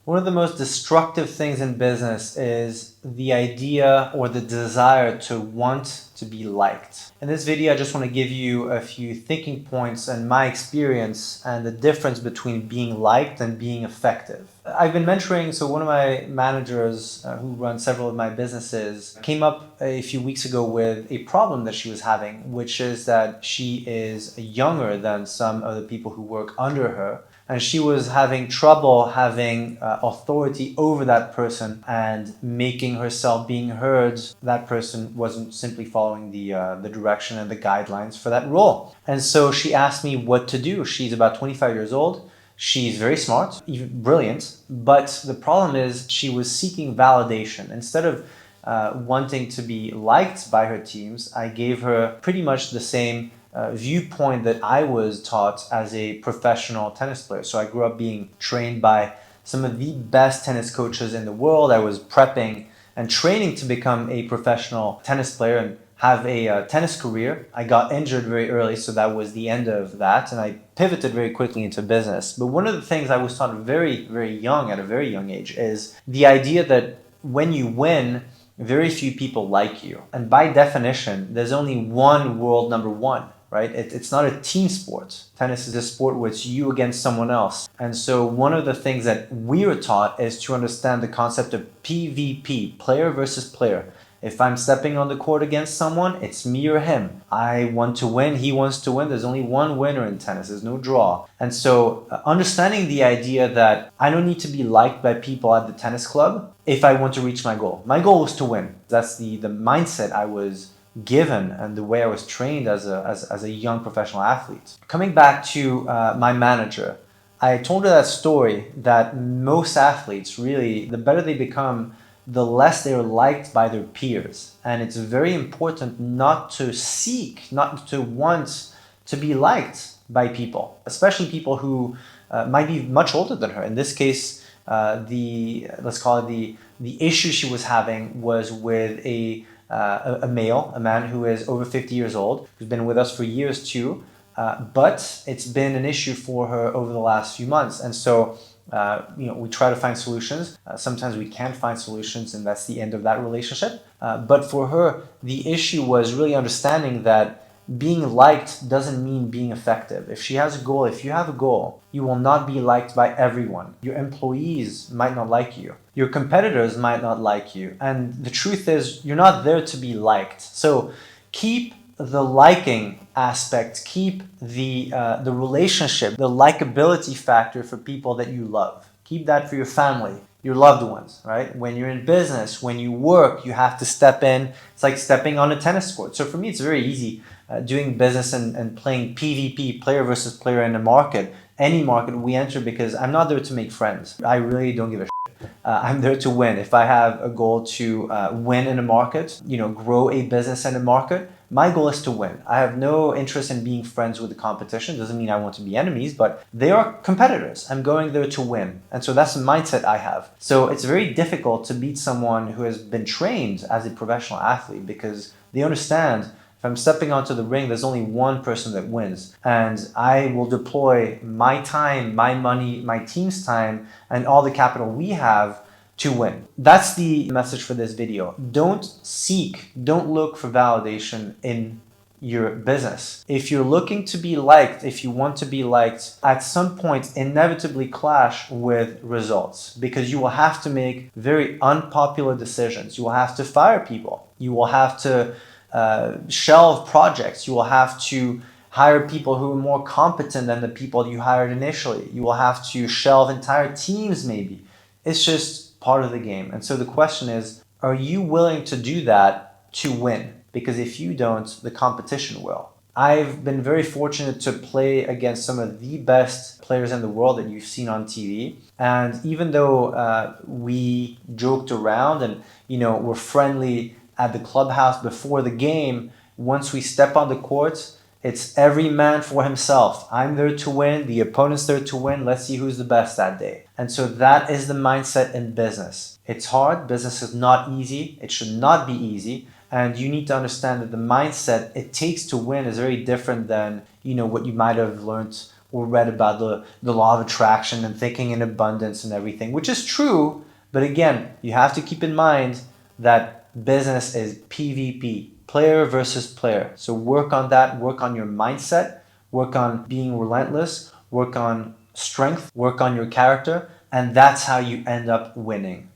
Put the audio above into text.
One of the most destructive things in business is the idea or the desire to want to be liked. In this video, I just want to give you a few thinking points and my experience and the difference between being liked and being effective. I've been mentoring, so one of my managers who runs several of my businesses came up a few weeks ago with a problem that she was having, which is that she is younger than some of the people who work under her. And she was having trouble having authority over that person and making herself being heard. That person wasn't simply following the direction and the guidelines for that role. And so she asked me what to do. She's about 25 years old. She's very smart, even brilliant. But the problem is she was seeking validation. Instead of wanting to be liked by her teams, I gave her pretty much the same viewpoint that I was taught as a professional tennis player. So I grew up being trained by some of the best tennis coaches in the world. I was prepping and training to become a professional tennis player and have a tennis career. I got injured very early, so that was the end of that, and I pivoted very quickly into business. But one of the things I was taught very, very young, at a very young age, is the idea that when you win, very few people like you. And by definition, there's only one world number one. Right? It's not a team sport. Tennis is a sport where it's you against someone else. And so one of the things that we were taught is to understand the concept of PvP, player versus player. If I'm stepping on the court against someone, it's me or him. I want to win, he wants to win. There's only one winner in tennis, there's no draw. And so understanding the idea that I don't need to be liked by people at the tennis club if I want to reach my goal. My goal was to win. That's the mindset I was given and the way I was trained as a young professional athlete. Coming back to my manager, I told her that story that most athletes really, the better they become, the less they are liked by their peers. And it's very important not to seek, not to want to be liked by people, especially people who might be much older than her. In this case, let's call it the issue she was having was with a male, a man who is over 50 years old, who's been with us for years too, but it's been an issue for her over the last few months. And so, we try to find solutions. Sometimes we can't find solutions, and that's the end of that relationship. But for her, the issue was really understanding that being liked doesn't mean being effective. If she has a goal, if you have a goal, you will not be liked by everyone. Your employees might not like you. Your competitors might not like you. And the truth is, you're not there to be liked. So keep the liking aspect, keep the relationship, the likability factor for people that you love. Keep that for your family, your loved ones, right? When you're in business, when you work, you have to step in. It's like stepping on a tennis court. So for me, it's very easy doing business and playing PvP, player versus player in the market, any market we enter, because I'm not there to make friends. I really don't give a shit. I'm there to win. If I have a goal to win in a market, grow a business in a market, my goal is to win. I have no interest in being friends with the competition. Doesn't mean I want to be enemies, but they are competitors. I'm going there to win. And so that's the mindset I have. So it's very difficult to beat someone who has been trained as a professional athlete because they understand if I'm stepping onto the ring, there's only one person that wins. And I will deploy my time, my money, my team's time, and all the capital we have to win. That's the message for this video. Don't look for validation in your business. If you're looking to be liked, if you want to be liked, at some point inevitably clash with results because you will have to make very unpopular decisions. You will have to fire people. You will have to shelve projects. You will have to hire people who are more competent than the people you hired initially. You will have to shelve entire teams maybe. It's just part of the game. And so the question is, are you willing to do that to win? Because if you don't, the competition will. I've been very fortunate to play against some of the best players in the world that you've seen on TV. And even though we joked around and, we're friendly at the clubhouse before the game, once we step on the court, it's every man for himself. I'm there to win. The opponent's there to win. Let's see who's the best that day. And so that is the mindset in business. It's hard. Business is not easy. It should not be easy. And you need to understand that the mindset it takes to win is very different than, what you might have learned or read about the law of attraction and thinking in abundance and everything, which is true. But again, you have to keep in mind that business is PvP, player versus player. So work on that, work on your mindset, work on being relentless, work on strength, work on your character, and that's how you end up winning.